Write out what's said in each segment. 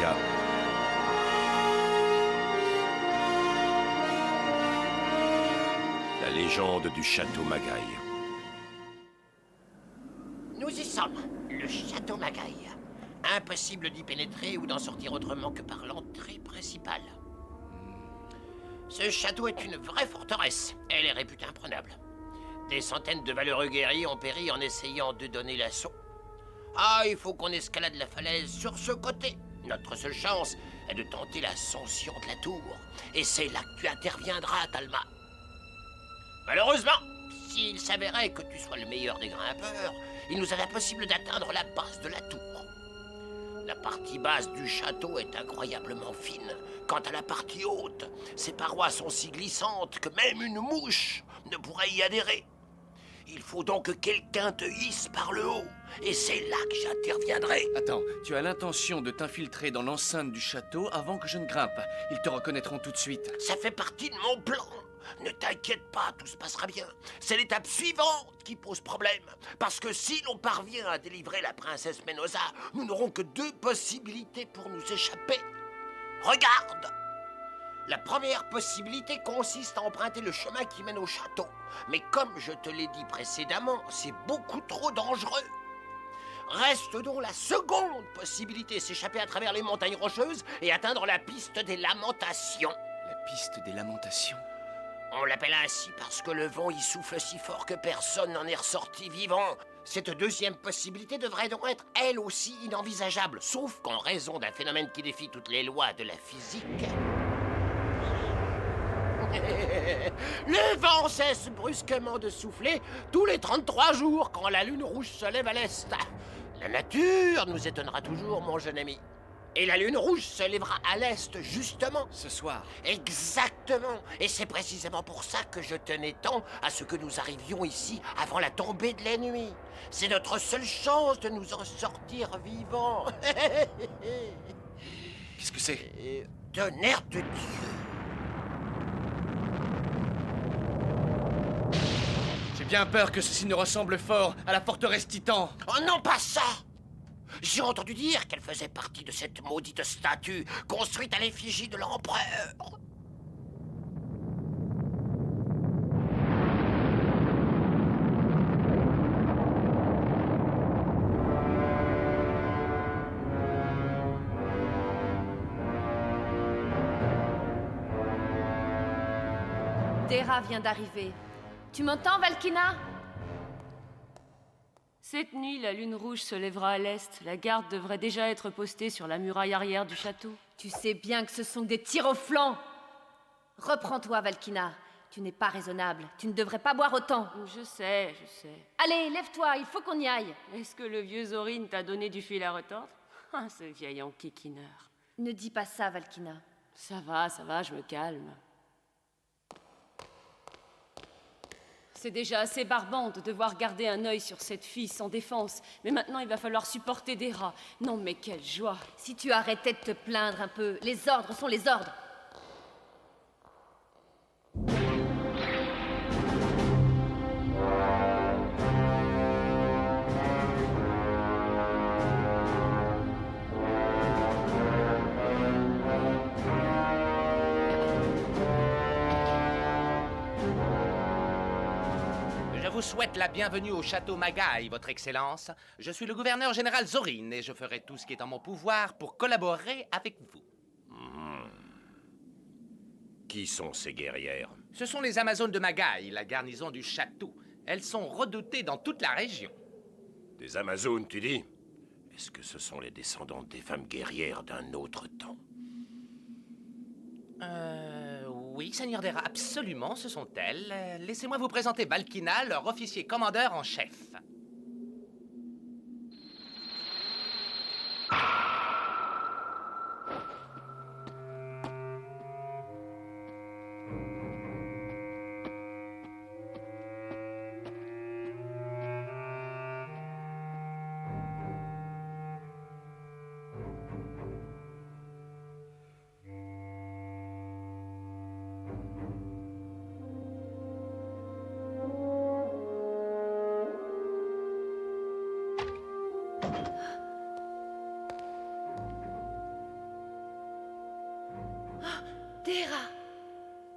Cap. La légende du château Magaï. Nous y sommes, le château Magaï. Impossible d'y pénétrer ou d'en sortir autrement que par l'entrée principale. Ce château est une vraie forteresse. Elle est réputée imprenable. Des centaines de valeureux guerriers ont péri en essayant de donner l'assaut. Ah, il faut qu'on escalade la falaise sur ce côté. Notre seule chance est de tenter l'ascension de la tour. Et c'est là que tu interviendras, Talma. Malheureusement, s'il s'avérait que tu sois le meilleur des grimpeurs, il nous est impossible d'atteindre la base de la tour. La partie basse du château est incroyablement fine. Quant à la partie haute, ses parois sont si glissantes que même une mouche ne pourrait y adhérer. Il faut donc que quelqu'un te hisse par le haut, et c'est là que j'interviendrai. Attends, tu as l'intention de t'infiltrer dans l'enceinte du château avant que je ne grimpe. Ils te reconnaîtront tout de suite. Ça fait partie de mon plan. Ne t'inquiète pas, tout se passera bien. C'est l'étape suivante qui pose problème. Parce que si l'on parvient à délivrer la princesse Menosa, nous n'aurons que deux possibilités pour nous échapper. Regarde! La première possibilité consiste à emprunter le chemin qui mène au château. Mais comme je te l'ai dit précédemment, c'est beaucoup trop dangereux. Reste donc la seconde possibilité, s'échapper à travers les montagnes rocheuses et atteindre la piste des lamentations. La piste des lamentations. On l'appelle ainsi parce que le vent y souffle si fort que personne n'en est ressorti vivant. Cette deuxième possibilité devrait donc être elle aussi inenvisageable, sauf qu'en raison d'un phénomène qui défie toutes les lois de la physique... Le vent cesse brusquement de souffler tous les 33 jours quand la lune rouge se lève à l'est. La nature nous étonnera toujours, mon jeune ami. Et la lune rouge se lèvera à l'est, justement. Ce soir. Exactement. Et c'est précisément pour ça que je tenais tant à ce que nous arrivions ici avant la tombée de la nuit. C'est notre seule chance de nous en sortir vivants. Qu'est-ce que c'est? Tonnerre de Dieu! J'ai bien peur que ceci ne ressemble fort à la forteresse Titan. Oh non, pas ça! J'ai entendu dire qu'elle faisait partie de cette maudite statue construite à l'effigie de l'empereur. Terra vient d'arriver. Tu m'entends, Valkina? Cette nuit, la lune rouge se lèvera à l'est. La garde devrait déjà être postée sur la muraille arrière du château. Tu sais bien que ce sont des tirs au flanc. Reprends-toi, Valkina. Tu n'es pas raisonnable. Tu ne devrais pas boire autant. Je sais, je sais. Allez, lève-toi, il faut qu'on y aille. Est-ce que le vieux Zorin t'a donné du fil à retordre? Ah, ce vieil enquiquineur. Ne dis pas ça, Valkina. Ça va, je me calme. C'est déjà assez barbant de devoir garder un œil sur cette fille sans défense. Mais maintenant, il va falloir supporter des rats. Non, mais quelle joie! Si tu arrêtais de te plaindre un peu, les ordres sont les ordres. Je vous souhaite la bienvenue au château Magaï, votre excellence. Je suis le gouverneur général Zorin et je ferai tout ce qui est en mon pouvoir pour collaborer avec vous. Qui sont ces guerrières? Ce sont les Amazones de Magaï, la garnison du château. Elles sont redoutées dans toute la région. Des Amazones, tu dis? Est-ce que ce sont les descendantes des femmes guerrières d'un autre temps? Oui, Seigneur Dera, absolument, ce sont elles. Laissez-moi vous présenter Valkina, leur officier commandeur en chef.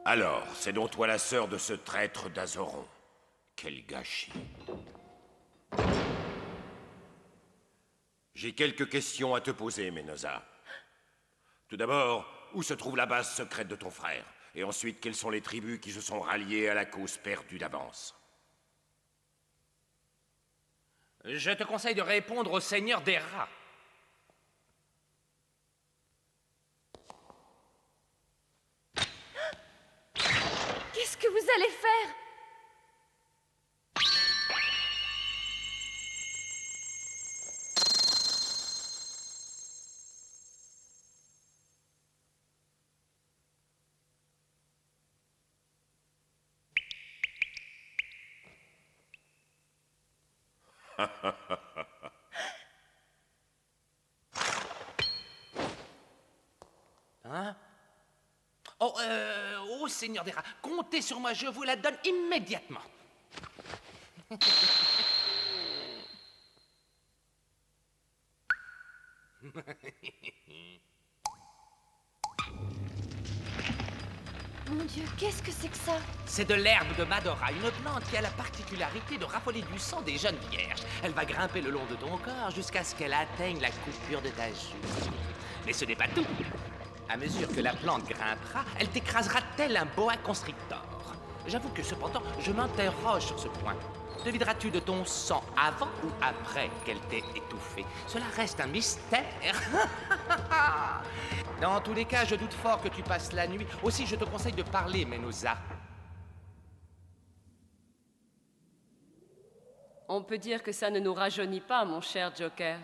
Alors, c'est donc toi la sœur de ce traître d'Azoron. Quel gâchis. J'ai quelques questions à te poser, Menosa. Tout d'abord, où se trouve la base secrète de ton frère? Et ensuite, quelles sont les tribus qui se sont ralliées à la cause perdue d'avance? Je te conseille de répondre au seigneur des rats. Qu'est-ce que vous allez faire? Hein? Oh, seigneur des rats, comptez sur moi, je vous la donne immédiatement. Mon Dieu, qu'est-ce que c'est que ça? C'est de l'herbe de Madora, une plante qui a la particularité de raffoler du sang des jeunes vierges. Elle va grimper le long de ton corps jusqu'à ce qu'elle atteigne la coupure de ta jupe. Mais ce n'est pas tout. À mesure que la plante grimpera, elle t'écrasera tel un boa constrictor. J'avoue que cependant, je m'interroge sur ce point. Te videras-tu de ton sang avant ou après qu'elle t'ait étouffé? Cela reste un mystère. Dans tous les cas, je doute fort que tu passes la nuit. Aussi, je te conseille de parler, Menosa. On peut dire que ça ne nous rajeunit pas, mon cher Joker.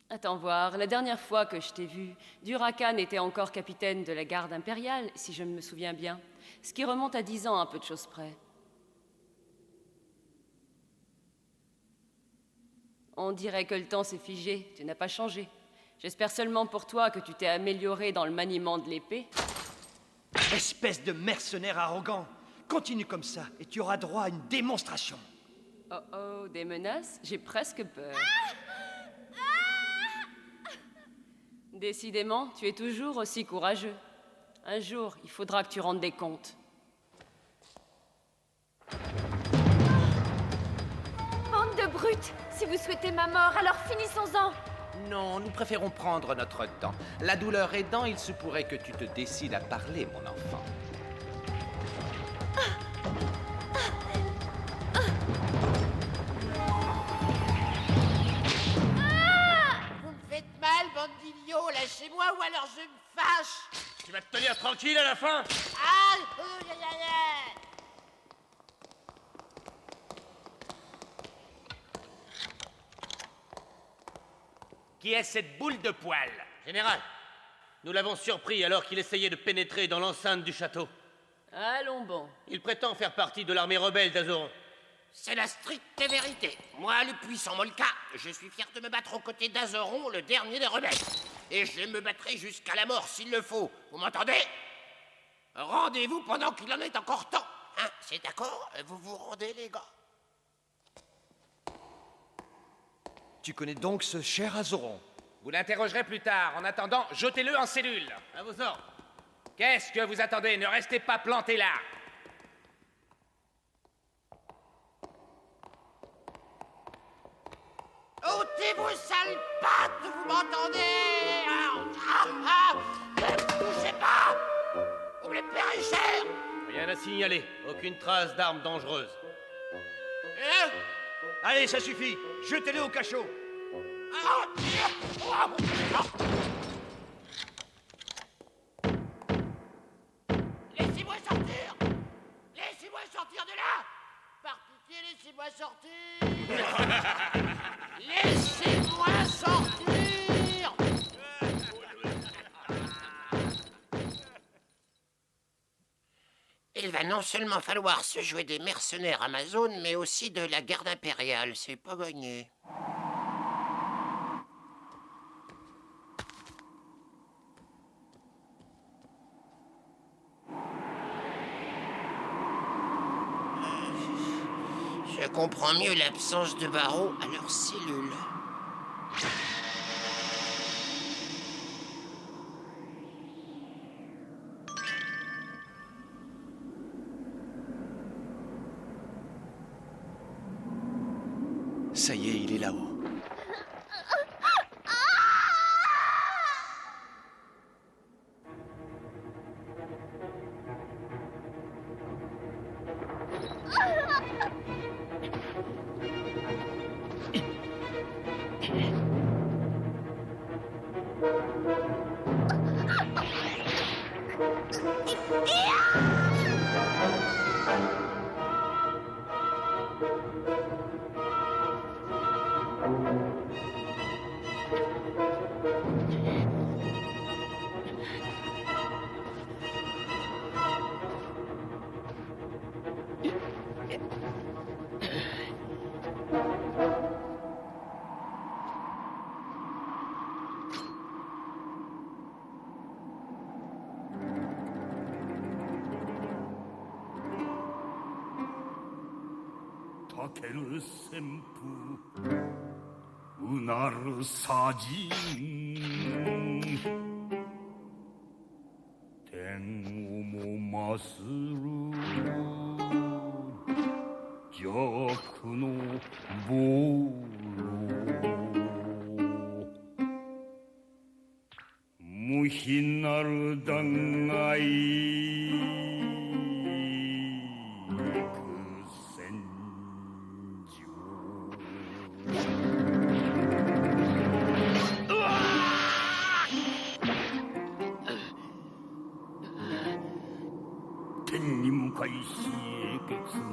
Attends voir, la dernière fois que je t'ai vu, Durakan était encore capitaine de la garde impériale, si je me souviens bien. Ce qui remonte à 10 ans, à peu de choses près. On dirait que le temps s'est figé, tu n'as pas changé. J'espère seulement pour toi que tu t'es amélioré dans le maniement de l'épée. Espèce de mercenaire arrogant! Continue comme ça et tu auras droit à une démonstration. Oh oh, des menaces? J'ai presque peur. Décidément, tu es toujours aussi courageux. Un jour, il faudra que tu rendes des comptes. Bande de brutes! Si vous souhaitez ma mort, alors finissons-en! Non, nous préférons prendre notre temps. La douleur aidant, il se pourrait que tu te décides à parler, mon enfant. Vous me faites mal, bande d'idiots, lâchez-moi ou alors je me fâche. Tu vas te tenir tranquille à la fin? Aïe, aïe, aïe, aïe. Qui est cette boule de poil? Général, nous l'avons surpris alors qu'il essayait de pénétrer dans l'enceinte du château. Allons bon. Il prétend faire partie de l'armée rebelle d'Azoron. C'est la stricte vérité. Moi, le puissant Molka, je suis fier de me battre aux côtés d'Azoron, le dernier des rebelles. Et je me battrai jusqu'à la mort s'il le faut. Vous m'entendez? Rendez-vous pendant qu'il en est encore temps. Hein, c'est d'accord? Vous vous rendez, les gars? Tu connais donc ce cher Azoron? Vous l'interrogerez plus tard. En attendant, jetez-le en cellule. À vos ordres. Qu'est-ce que vous attendez? Ne restez pas plantés là. Ôtez vos sales pattes, vous m'entendez? Ne me touchez pas! Vous me les paierez cher! Rien à signaler. Aucune trace d'armes dangereuses. Hein? Allez, ça suffit! Jetez-le au cachot! Laissez-moi sortir! Laissez-moi sortir de là! Par pitié, laissez-moi sortir! Laissez-moi sortir! Il va non seulement falloir se jouer des mercenaires Amazones, mais aussi de la garde impériale. C'est pas gagné. Je comprends mieux l'absence de barreaux à leurs cellules. Ça y est, il est là-haut. 타케르 샘프 은하르 사진 댕오모 마스루 저크노 보로 무힌나르 당아이天に向かいし英傑の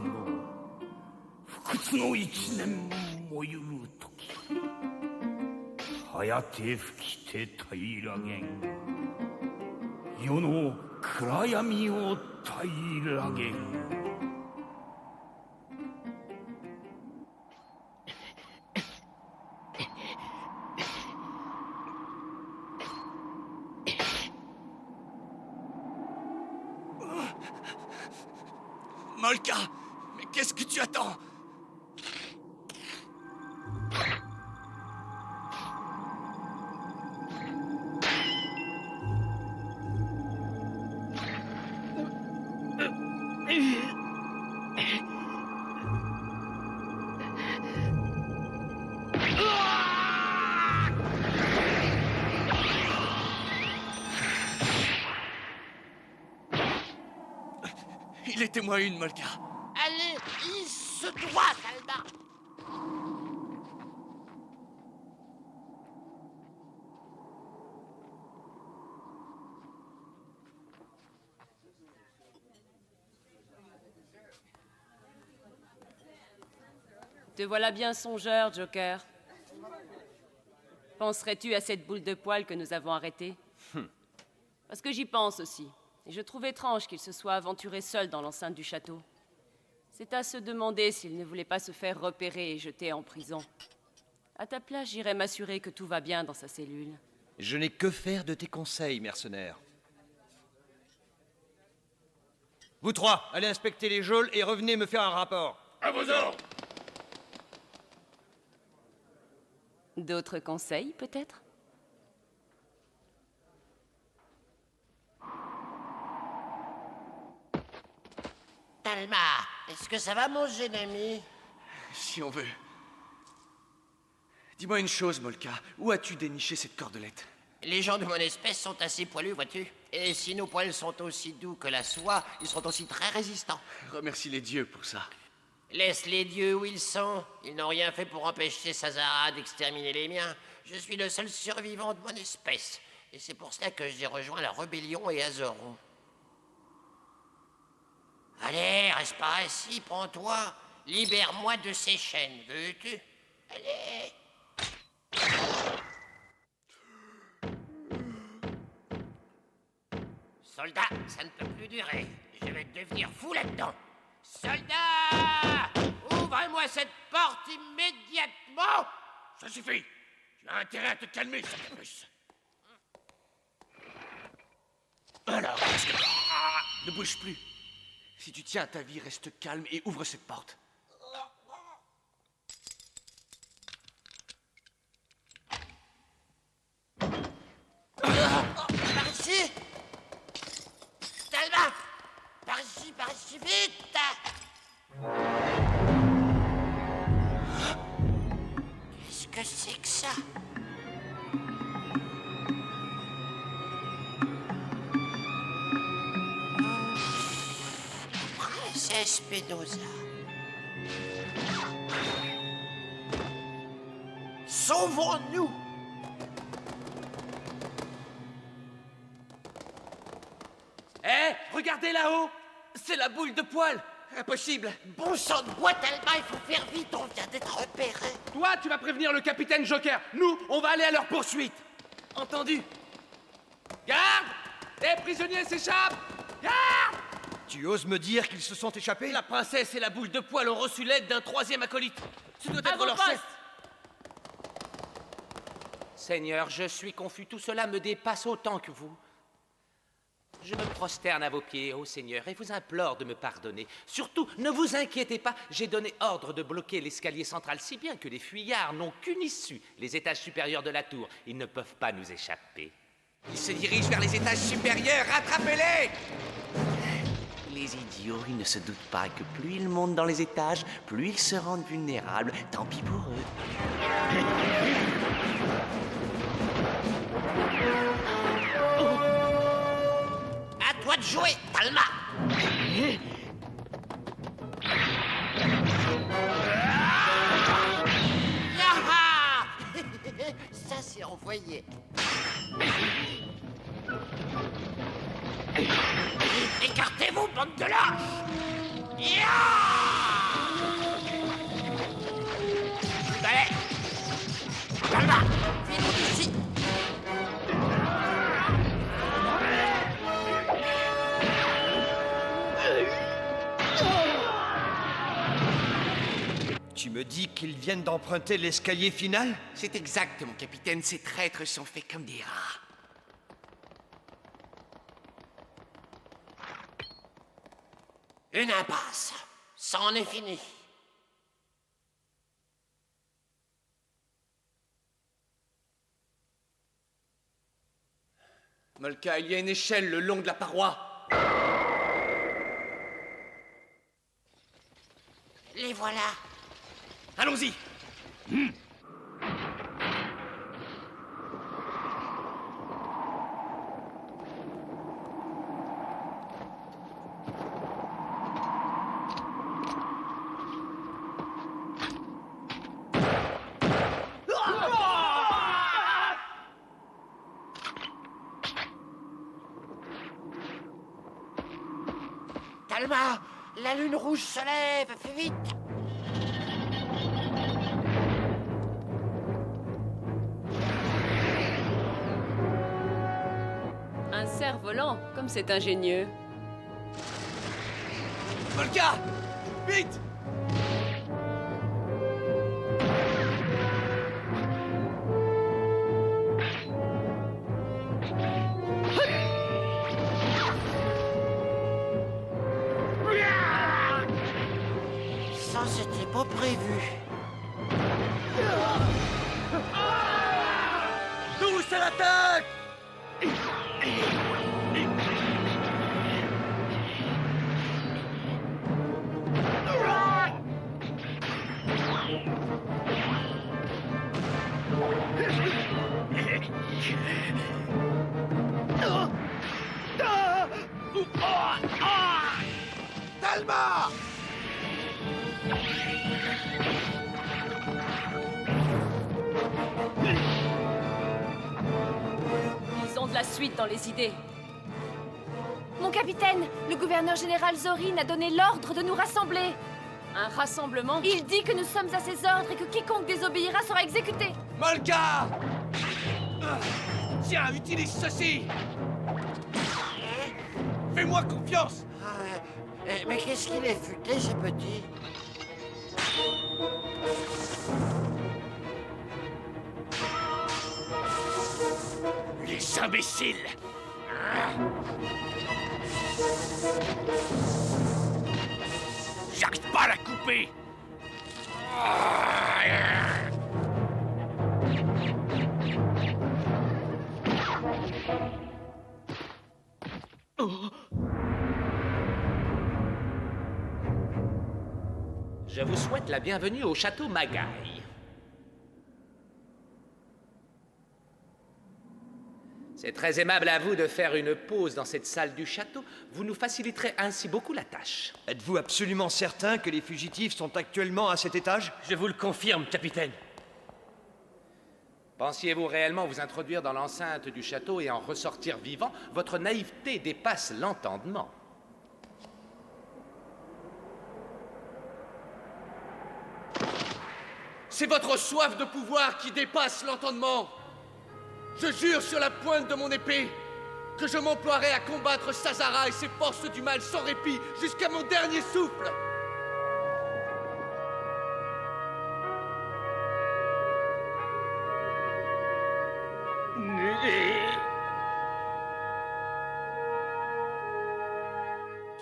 不屈の一年もゆる時はやて吹きて平らげん世の暗闇を平らげんMolka, mais qu'est-ce que tu attends? Il était moi une, Molka. Allez, hisse-toi, Talma. Te voilà bien songeur, Joker. Penserais-tu à cette boule de poil que nous avons arrêtée? Parce que j'y pense aussi. Et je trouve étrange qu'il se soit aventuré seul dans l'enceinte du château. C'est à se demander s'il ne voulait pas se faire repérer et jeter en prison. À ta place, j'irai m'assurer que tout va bien dans sa cellule. Je n'ai que faire de tes conseils, mercenaire. Vous trois, allez inspecter les geôles et revenez me faire un rapport. À vos ordres! D'autres conseils, peut-être? Talma, est-ce que ça va, mon jeune ami? Si on veut. Dis-moi une chose, Molka. Où as-tu déniché cette cordelette? Les gens de mon espèce sont assez poilus, vois-tu? Et si nos poils sont aussi doux que la soie, ils seront aussi très résistants. Remercie les dieux pour ça. Laisse les dieux où ils sont. Ils n'ont rien fait pour empêcher Sazara d'exterminer les miens. Je suis le seul survivant de mon espèce. Et c'est pour cela que j'ai rejoint la rébellion et Azoron. Allez, reste pas assis, prends-toi. Libère-moi de ces chaînes, veux-tu? Allez. Soldat, ça ne peut plus durer. Je vais devenir fou là-dedans. Soldat! Ouvre-moi cette porte immédiatement! Ça suffit! Tu as intérêt à te calmer, Sacrepus. Alors, qu'est-ce que... Ah, ne bouge plus. Si tu tiens à ta vie, reste calme et ouvre cette porte. Par ici! Talma! Par ici, vite! que c'est que ça? Princesse Spinoza. Sauvons-nous! Hé, regardez là-haut! C'est la boule de poil! Impossible! Bon sang de boîte, Alma, il faut faire vite, on vient d'être repéré. Toi, tu vas prévenir le capitaine Joker. Nous, on va aller à leur poursuite. Entendu? Garde! Les prisonniers s'échappent! Garde! Tu oses me dire qu'ils se sont échappés? La princesse et la boule de poil ont reçu l'aide d'un troisième acolyte. Ce doit À être vos leur postes. chef. Seigneur, je suis confus. Tout cela me dépasse autant que vous. Je me prosterne à vos pieds, ô Seigneur, et vous implore de me pardonner. Surtout, ne vous inquiétez pas, j'ai donné ordre de bloquer l'escalier central si bien que les fuyards n'ont qu'une issue, les étages supérieurs de la tour. Ils ne peuvent pas nous échapper. Ils se dirigent vers les étages supérieurs. Rattrapez-les! Les idiots, ils ne se doutent pas que plus ils montent dans les étages, plus ils se rendent vulnérables. Tant pis pour eux. À toi de jouer, Talma. Yaha! Ça, c'est envoyé. Écartez-vous, bande de lâches! Ya! Allez! Talma, file-nous d'ici! Tu me dis qu'ils viennent d'emprunter l'escalier final? C'est exact, mon capitaine. Ces traîtres sont faits comme des rats. Une impasse. C'en est fini. Molka, il y a une échelle le long de la paroi. Les voilà. Allons-y. Talma, la lune rouge se lève, fais vite. Un cerf-volant, comme c'est ingénieux. Molka! Vite! Ça, c'était pas prévu. Tous à l'attaque! Talma! Ils ont de la suite dans les idées. Mon capitaine, le gouverneur général Zorin a donné l'ordre de nous rassembler. Un rassemblement. Il dit que nous sommes à ses ordres et que quiconque désobéira sera exécuté. Molka! Tiens, utilise ceci! Fais-moi confiance! Mais qu'est-ce qu'il est futé, ce petit? Les imbéciles! J'arrive pas à la couper! Je vous souhaite la bienvenue au château Magaï. C'est très aimable à vous de faire une pause dans cette salle du château. Vous nous faciliterez ainsi beaucoup la tâche. Êtes-vous absolument certain que les fugitifs sont actuellement à cet étage? Je vous le confirme, capitaine. Pensiez-vous réellement vous introduire dans l'enceinte du château et en ressortir vivant? Votre naïveté dépasse l'entendement. C'est votre soif de pouvoir qui dépasse l'entendement. Je jure sur la pointe de mon épée que je m'emploierai à combattre Sazara et ses forces du mal sans répit jusqu'à mon dernier souffle.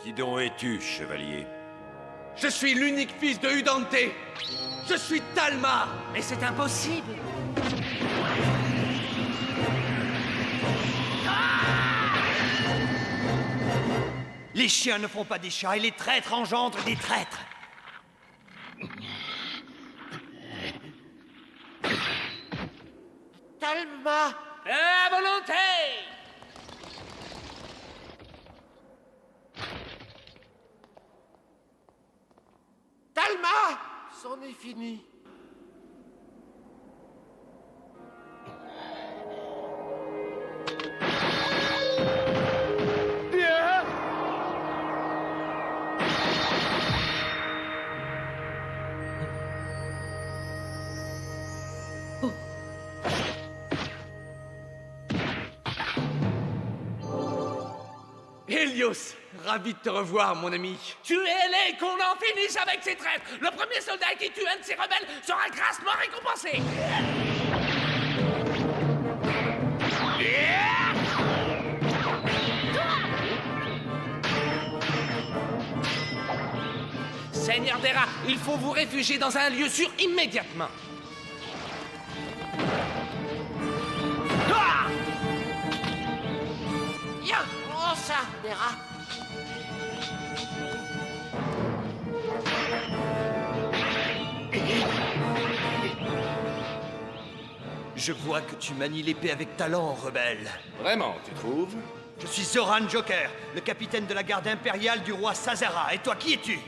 Qui donc es-tu, chevalier? Je suis l'unique fils de Udante. Je suis Talma. Mais c'est impossible. Les chiens ne font pas des chats et les traîtres engendrent des traîtres. Talma! À volonté! Talma! C'en est fini. Hélios, ravi de te revoir, mon ami. Tuez-les, qu'on en finisse avec ces traîtres. Le premier soldat qui tue un de ces rebelles sera grassement récompensé. Seigneur Dera, il faut vous réfugier dans un lieu sûr immédiatement. Ya, prends ça, Dera. Je vois que tu manies l'épée avec talent, rebelle. Vraiment, tu trouves? Je suis Zoran Joker, le capitaine de la garde impériale du roi Sazara. Et toi, qui es-tu?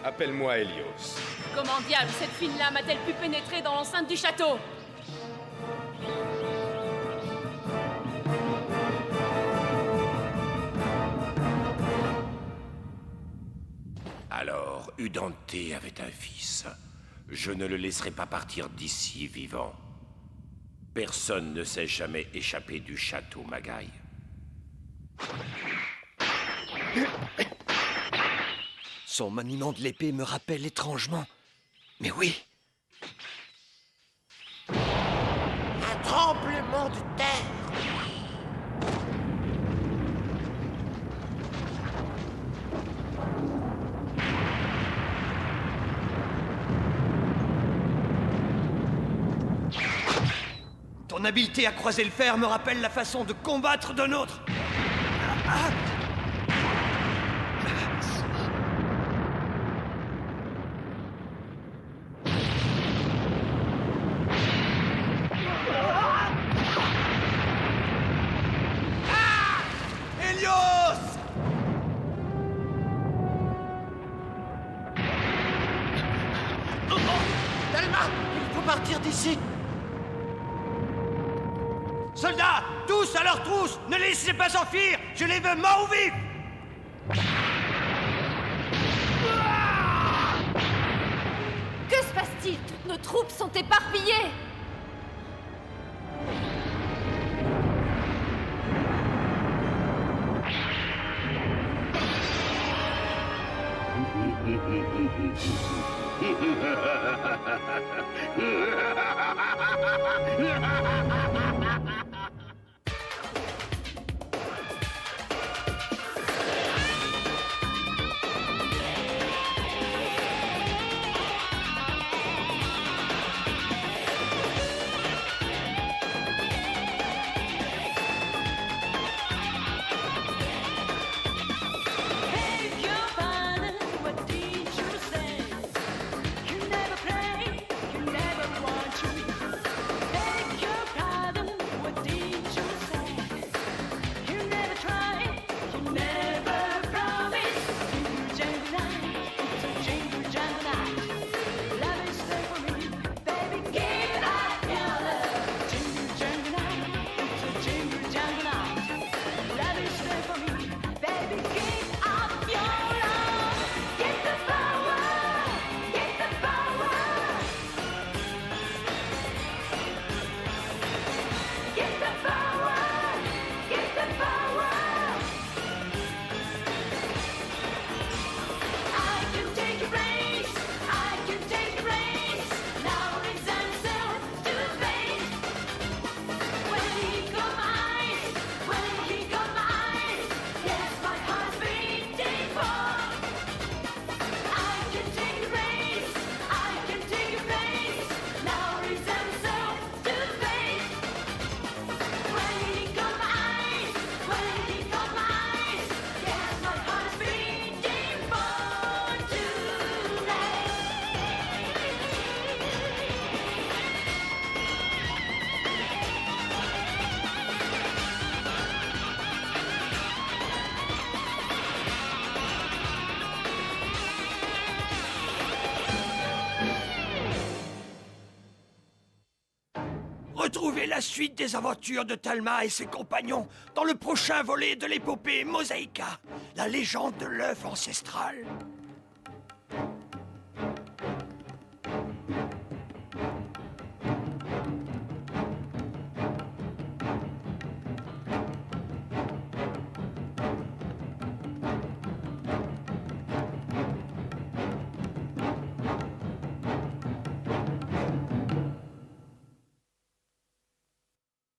Appelle-moi Hélios. Comment diable cette fille-là m'a-t-elle pu pénétrer dans l'enceinte du château? Alors, Udante avait un fils. Je ne le laisserai pas partir d'ici vivant. Personne ne s'est jamais échappé du château Magaï. Son maniement de l'épée me rappelle étrangement. Mais oui. Un tremblement de terre. Ton habileté à croiser le fer me rappelle la façon de combattre d'un autre. Talma, il faut partir d'ici. Soldats, tous à leur trousse, ne les laissez pas s'enfuir. Je les veux morts ou vifs. Que se passe-t-il? Toutes nos troupes sont éparpillées. What Retrouvez la suite des aventures de Talma et ses compagnons dans le prochain volet de l'épopée Mosaïka, la légende de l'œuf ancestral.